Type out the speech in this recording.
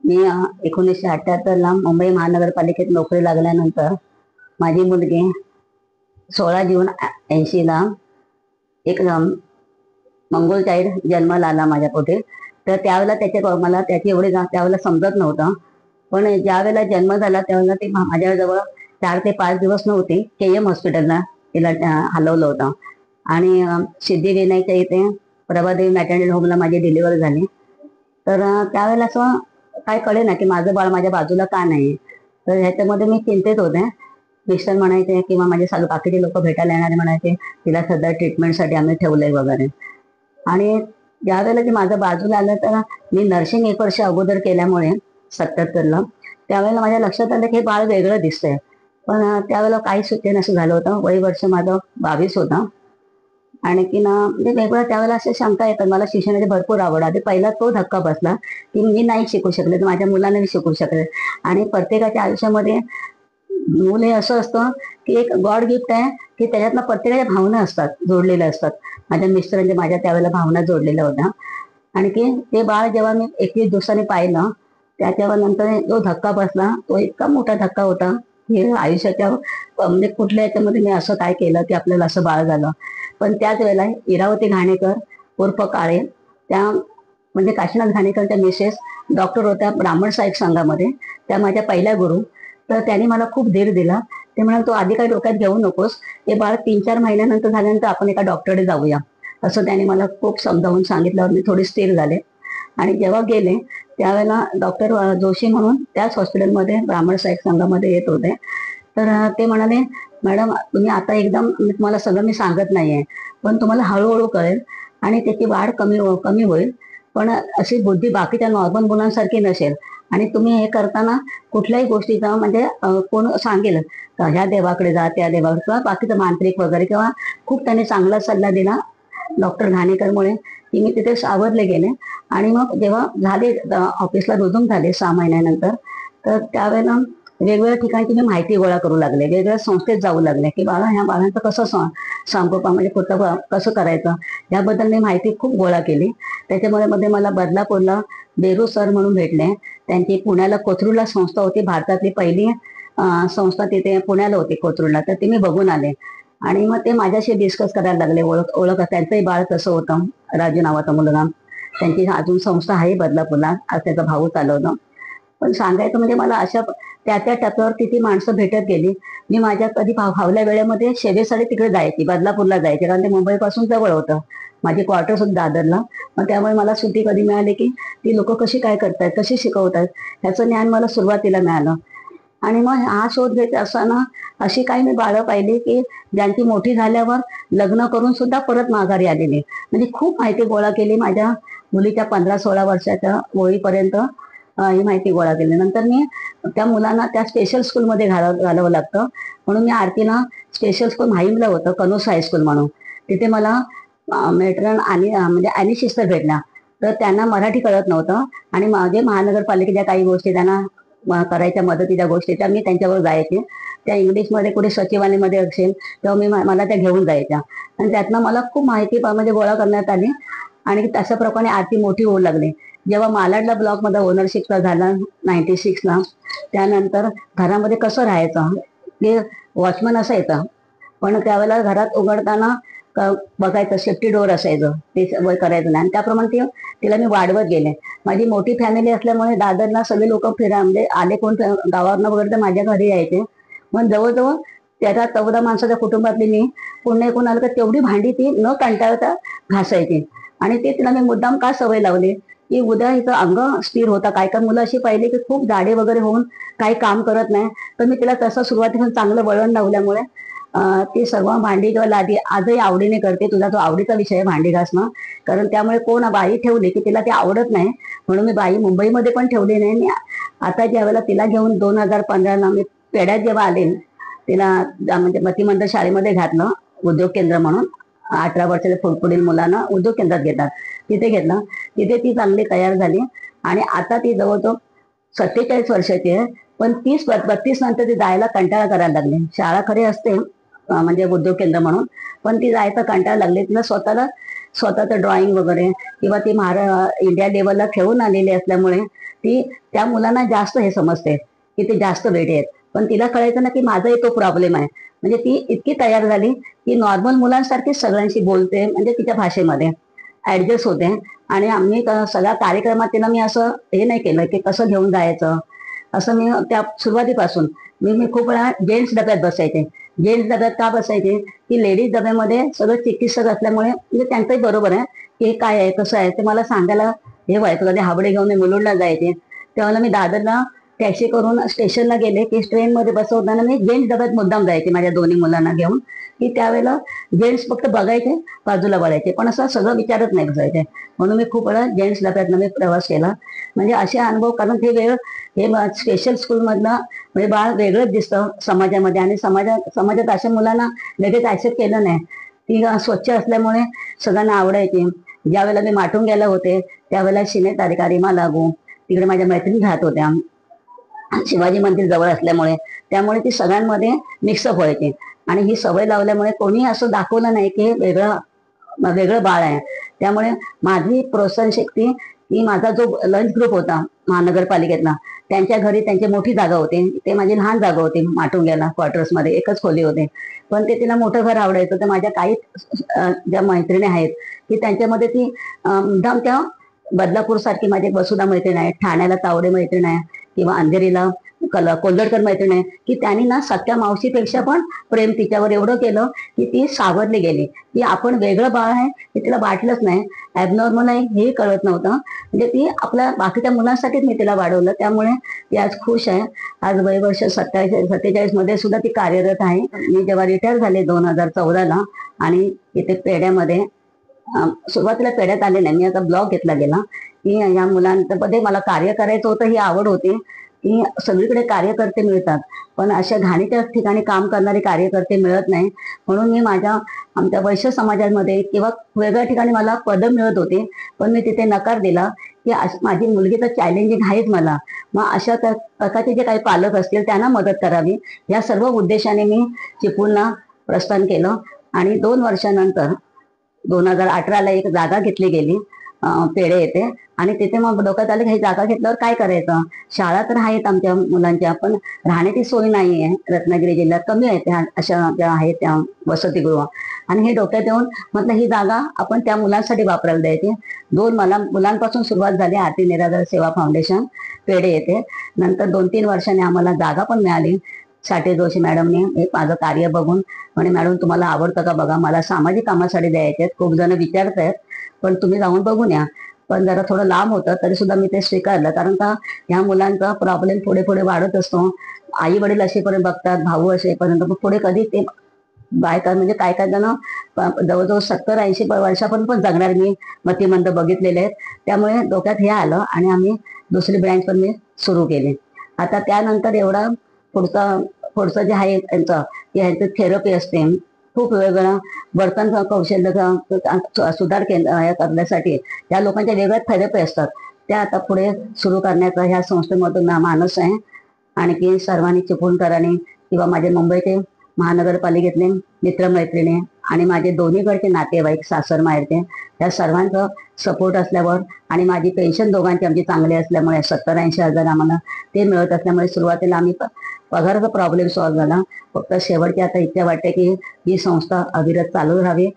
मी 1978ला मुंबई महानगरपालिकेत नोकरी लागल्यानंतर माझी मुलगी 16 जून 80ला एक मंगोल चाइल्ड जन्माला आला माझ्या पोटी. तर त्यावेळेला मला त्याची एवढी त्यावेळेला समजत नव्हतं. पण ज्या वेळेला जन्म झाला त्यावेळेला ती माझ्याजवळ 4 ते 5 दिवस नव्हती. KM हॉस्पिटलला तिला हलवलं होतं. आणि सिद्धिविनायकच्या इथे प्रभादेवी मॅटर्निटी होमला माझी डिलिव्हरी झाली. तर त्यावेळेला असं काय कळे ना की माझं बाळ माझ्या बाजूला का नाही. तर ह्याच्यामध्ये मी चिंतेत होते. मिस्टर म्हणायचे किंवा माझे सगळे बाकीचे लोक भेटायला येणारे म्हणायचे तिला सध्या ट्रीटमेंटसाठी आम्ही ठेवलंय वगैरे. आणि ज्या वेळेला की माझं बाजूला आलं तर मी नर्सिंग 1 वर्ष अगोदर केल्यामुळे 77ला त्यावेळेला माझ्या लक्षात आलं की हे बाळ वेगळं दिसतंय. पण त्यावेळेला काही सुचेन असं झालं होतं. वय वर्ष माझं 22 होतं. आणखी ना म्हणजे वेगळं त्यावेळेला अशा शंका येतात. मला शिक्षणाची भरपूर आवड आधी. पहिला तो धक्का बसला की मी नाही शिकू शकले तर माझ्या मुलांना मी शिकू शकले. आणि प्रत्येकाच्या आयुष्यामध्ये मूल हे असं असतं की एक गॉड गिफ्ट आहे की त्याच्यातनं प्रत्येकाच्या भावना असतात, जोडलेल्या असतात. माझ्या मिस्टरांच्या माझ्या त्यावेळेला भावना जोडलेल्या होत्या. आणखी ते बाळ जेव्हा मी 21 दिवसांनी पाहिलं त्याच्या नंतर जो धक्का बसला तो इतका मोठा धक्का होता की आयुष्याच्या म्हणजे कुठल्या याच्यामध्ये मी असं काय केलं की आपल्याला असं बाळ झालं. पण त्याच वेळेला इरावती घाणेकर उर्फ काळे त्या म्हणजे काशीनाथ घाणेकरच्या मिसेस डॉक्टर होत्या ब्राह्मण सहाय्यक संघामध्ये. त्या माझ्या पहिल्या गुरु. तर त्यांनी मला खूप धीर दिला. ते म्हणाले तू आधी काही डोक्यात घेऊ नकोस. हे बाळ 3-4 महिन्यानंतर झाल्यानंतर आपण एका डॉक्टरकडे जाऊया असं त्यांनी मला खूप समजावून सांगितल्यावर मी थोडी स्थिर झाले. आणि जेव्हा गेले त्यावेळेला डॉक्टर जोशी म्हणून त्याच हॉस्पिटलमध्ये ब्राह्मण सहाय्यक संघामध्ये येत होते. तर ते म्हणाले मॅडम तुम्ही आता एकदम मी तुम्हाला सगळं मी सांगत नाहीये पण तुम्हाला हळूहळू कळेल आणि त्याची वाढ कमी होईल. पण अशी बुद्धी बाकीच्या नॉर्मल मुलांसारखी नसेल. आणि तुम्ही हे करताना कुठल्याही गोष्टीचा म्हणजे कोण सांगेल का ह्या देवाकडे जा त्या देवाकडे किंवा बाकीचं मांत्रिक वगैरे किंवा खूप त्यांनी चांगला सल्ला दिला डॉक्टर घाणेकरमुळे की मी तिथे सावरले गेले. आणि मग जेव्हा झाले ऑफिसला रुजून झाले 6 महिन्यानंतर तर त्यावेळेला वेगवेगळ्या ठिकाणी मी माहिती गोळा करू लागले. वेगवेगळ्या संस्थेत जाऊ लागले की बाळा ह्या बाळांचं कसं संगोपन म्हणजे कुठं कसं करायचं याबद्दल मी माहिती खूप गोळा केली. त्याच्यामुळे मध्ये मला बदलापूरला बेरू सर म्हणून भेटले. त्यांची पुण्याला कोथरूडला संस्था होती. भारतातली पहिली संस्था तिथे पुण्याला होती कोथरूडला. तर ते मी बघून आले. आणि मग ते माझ्याशी डिस्कस करायला लागले. ओळख त्यांचंही बाळ तसं होतं राजू नावाचा मुलगा. त्यांची अजून संस्था आहे बदलापूरला. आज त्याचा भाऊ चालवतो. पण सांगायचं म्हणजे मला अशा त्या टप्प्यावर ती माणसं भेटत गेली. मी माझ्या कधी फावल्या वेळेमध्ये शेवेसाठी तिकडे जायची, बदलापूरला जायचे कारण ते मुंबईपासून जवळ होतं. माझी क्वार्टर्स होती दादरला. मग त्यामुळे मला सुट्टी कधी मिळाली की ती लोक कशी काय करतायत कशी शिकवतात ह्याचं ज्ञान मला सुरुवातीला मिळालं. आणि मग हा शोध घेत असताना अशी काही मी बाळं पाहिली की ज्यांची मोठी झाल्यावर लग्न करून सुद्धा परत माघारी आलेली. म्हणजे खूप माहिती गोळा केली. माझ्या मुलीच्या 15-16 वर्षाच्या होईपर्यंत ही माहिती गोळा केली. नंतर मी त्या मुलांना त्या स्पेशल स्कूलमध्ये घालावं लागतं म्हणून मी आरतीला स्पेशल स्कूल माहीमला होतं कनोस हायस्कूल म्हणून. तिथे मला मेट्रन आणि म्हणजे आणि सिस्टर भेटल्या. तर त्यांना मराठी कळत नव्हतं आणि माझे महानगरपालिकेच्या काही गोष्टी त्यांना करायच्या मदतीच्या गोष्टी त्या मी त्यांच्यावर जायचे. त्या इंग्लिशमध्ये कुठे सचिवालयामध्ये असेल तेव्हा मला त्या घेऊन जायच्या. आणि त्यातनं मला खूप माहिती म्हणजे गोळा करण्यात आली. आणि तशा प्रकारे आरती मोठी होऊ लागली. जेव्हा मालाडला ब्लॉकमध्ये ओनरशिपचा झाला 96ला त्यानंतर घरामध्ये कसं राहायचं ते वॉचमन असायचा. पण त्यावेळेला घरात उघडताना बघायचं सेफ्टी डोअर असायचं ते करायचं नाही. आणि त्याप्रमाणे तिला मी वाढवत गेले. माझी मोठी फॅमिली असल्यामुळे दादरला सगळे लोक म्हणजे आले कोण गावावरनं वगैरे तर माझ्या घरी यायचे. मग जवळजवळ 13-14 माणसाच्या कुटुंबातली मी पुन्हा एकूण आलं तर तेवढी भांडी ती न कंटाळता घासायची. आणि ते तिला मी मुद्दाम का सवय लावली की उद्या हिचं अंग स्थिर होता. काय काय मुलं अशी पाहिली की खूप जाडे वगैरे होऊन काही काम करत नाही. तर मी तिला तसं सुरुवातीपासून चांगलं वळण लावल्यामुळे ती सर्व भांडी किंवा लादी आजही आवडीने करते. तुझा तो आवडीचा विषय आहे भांडी घासणं. कारण त्यामुळे कोण बाई ठेवली की तिला ते आवडत नाही म्हणून मी बाई मुंबईमध्ये पण ठेवली नाही. मी आता ज्या वेळेला तिला घेऊन 2015ला मी पेड्यात जेव्हा आले तिला म्हणजे मतिमंद शाळेमध्ये घातलं उद्योग केंद्र म्हणून. 18 वर्षाच्या पुढील मुलांना उद्योग केंद्रात घेतात तिथे घेतलं. तिथे ती चांगली तयार झाली. आणि आता ती जवळजवळ 47 वर्षाची आहे. पण 30-32 नंतर ती जायला कंटाळा करायला लागली. शाळा खरी असते म्हणजे उद्योग केंद्र म्हणून पण ती जायचा कंटाळा लागली. तिला स्वतःला स्वतःचं ड्रॉइंग वगैरे किंवा ती इंडिया लेवलला खेळून आलेली असल्यामुळे ती त्या मुलांना जास्त हे समजते की ते जास्त वेडे आहेत. पण तिला कळायचं ना की माझाही तो प्रॉब्लेम आहे. म्हणजे ती इतकी तयार झाली की नॉर्मल मुलांसारखीच सगळ्यांशी बोलते, म्हणजे तिच्या भाषेमध्ये ऍडजस्ट होते. आणि आम्ही सगळ्या कार्यक्रमात तिला मी असं हे नाही केलं की कसं घेऊन जायचं. असं मी त्या सुरुवातीपासून मी खूप वेळा जेंट्स डब्यात बसायचे. जेंट्स डब्यात का बसायचे की लेडीज डब्यामध्ये सगळं चिकित्सक असल्यामुळे म्हणजे त्यांचंही बरोबर आहे की हे काय आहे कसं आहे ते मला सांगायला हे व्हायचं. कधी हाबडे घेऊन मी मुलुंडला जायचे तेव्हा मी दादरला टॅक्सी करून स्टेशनला गेले की ट्रेनमध्ये बसवताना मी जेंट्स डब्यात मुद्दाम जायचे माझ्या दोन्ही मुलांना घेऊन, की त्यावेळेला जेंट्स फक्त बघायचे बाजूला वळायचे पण असं सगळं विचारत नाही बसायचे. म्हणून मी खूप वेळा जेंट्स डब्यातनं मी प्रवास केला. म्हणजे असे अनुभव, कारण ते वेळ हे स्पेशल स्कूलमधनं म्हणजे बाळ वेगळंच दिसतं समाजामध्ये. आणि समाजात अशा मुलांना लगेच ऍक्सेप्ट केलं नाही. ती स्वच्छ असल्यामुळे सगळ्यांना आवडायची. ज्या वेळेला मी माटुंग्याला होते त्यावेळेला शिने तारिका रीमा लागू तिकडे माझ्या मैत्रिणी राहत होत्या. शिवाजी मंदिर जवळ असल्यामुळे त्यामुळे ती सगळ्यांमध्ये मिक्सअप व्हायची. आणि ही सवय लावल्यामुळे कोणी असं दाखवलं नाही की वेगळं वेगळं बाळ आहे. त्यामुळे माझी प्रोत्साहन शक्ती ही माझा जो लंच ग्रुप होता महानगरपालिकेतला, त्यांच्या घरी त्यांची मोठी जागा होती, ते माझी लहान जागा होती माटुंग्याला क्वार्टर्समध्ये एकच खोली होते. पण ते तिला मोठं घर आवडायचं. तर माझ्या काही ज्या मैत्रिणी आहेत की त्यांच्यामध्ये ती मुद्दाम त्या बदलापूर सारखी माझी वसुधा मैत्रीण आहे, ठाण्याला तावडे मैत्रीण आहे किंवा अंधेरीला कोल्हटकर मैत्रीण आहे, की त्यांनी ना सख्या मावशीपेक्षा पण प्रेम तिच्यावर एवढं केलं की ती सावरली गेली. की आपण वेगळं बाळ आहे हे तिला वाटलंच नाही, ॲबनॉर्मल आहे हे कळत नव्हतं. म्हणजे ती आपल्या बाकीच्या मुलांसाठीच मी तिला वाढवलं. त्यामुळे ती आज खुश आहे. आज वर्ष 47 मध्ये सुद्धा ती कार्यरत आहे. मी जेव्हा रिटायर झाले 2014ला आणि इथे पेड्यामध्ये सुरुवातीला पेड्यात आले नाही, मी आता ब्लॉग घेतला गेला की या मुलांमध्ये मला कार्य करायचं होतं, ही आवड होती की सगळीकडे कार्यकर्ते मिळतात पण अशा घाणीच्या ठिकाणी काम करणारे कार्यकर्ते मिळत नाही. म्हणून मी आमच्या वैश्य समाजामध्ये किंवा वेगळ्या ठिकाणी मला पदं मिळत होती पण मी तिथे नकार दिला की माझी मुलगी तर चॅलेंजिंग आहेच मला, मग अशा प्रकारचे जे काही पालक असतील त्यांना मदत करावी या सर्व उद्देशाने मी चिपळूणला प्रस्थान केलं. आणि 2 वर्षानंतर 2018ला एक जागा घेतली गेली पेढे येते. आणि तिथे मग डोक्यात आलं ही जागा घेतल्यावर काय करायचं. शाळा तर आहेत आमच्या मुलांच्या पण राहण्याची सोय नाही आहे. रत्नागिरी जिल्ह्यात कमी आहेत त्या अशा ज्या आहेत त्या वसतिगृह. आणि हे डोक्यात येऊन म्हटलं ही जागा आपण त्या मुलांसाठी वापरायला द्यायची. 2 मुलांपासून सुरुवात झाली आरती निराधार सेवा फाउंडेशन पेढे येते. नंतर 2-3 वर्षांनी आम्हाला जागा पण मिळाली. साठे जोशी मॅडमने हे माझं कार्य बघून म्हणे मॅडम तुम्हाला आवडतं का बघा, मला सामाजिक कामासाठी द्यायचे आहेत, खूप जण विचारत आहेत पण तुम्ही जाऊन बघून या. पण जरा थोडं लांब होतं तरी सुद्धा मी ते स्वीकारलं, कारण का ह्या मुलांचा प्रॉब्लेम पुढे पुढे वाढत असतो. आई वडील असेपर्यंत बघतात, भाऊ असेपर्यंत, मग पुढे कधी ते बायका म्हणजे काय काय जण जवळजवळ 70-80 वर्षापर्यंत पण जगणार मी मतिमंद बघितलेले आहेत. त्यामुळे डोक्यात हे आलं आणि आम्ही दुसरी ब्रँच पण मी सुरू केली. आता त्यानंतर एवढा पुढचं जे आहे ह्यांचं थेरपी असते, खूप वेगवेगळं वर्तन कौशल्य सुधार करण्यासाठी त्या लोकांच्या वेगळ्या थेरपी असतात, त्या आता पुढे सुरू करण्याचा ह्या संस्थेमधून मानस आहे. आणखी सर्वांनी चिपळूणकरांनी किंवा माझे मुंबईचे महानगरपालिकेतले मित्रमैत्रिणी आणि माझे दोन्हीकडचे नातेवाईक सासर माहेरचे या सर्वांचं सपोर्ट असल्यावर आणि माझी पेन्शन दोघांची आमची चांगली असल्यामुळे 70-80 हजार आम्हाला ते मिळत असल्यामुळे सुरुवातीला आम्ही पगाराचा प्रॉब्लेम सॉल्व्ह झाला. फक्त शेवटची आता इच्छा वाटते की ही संस्था अविरत चालू राहावी.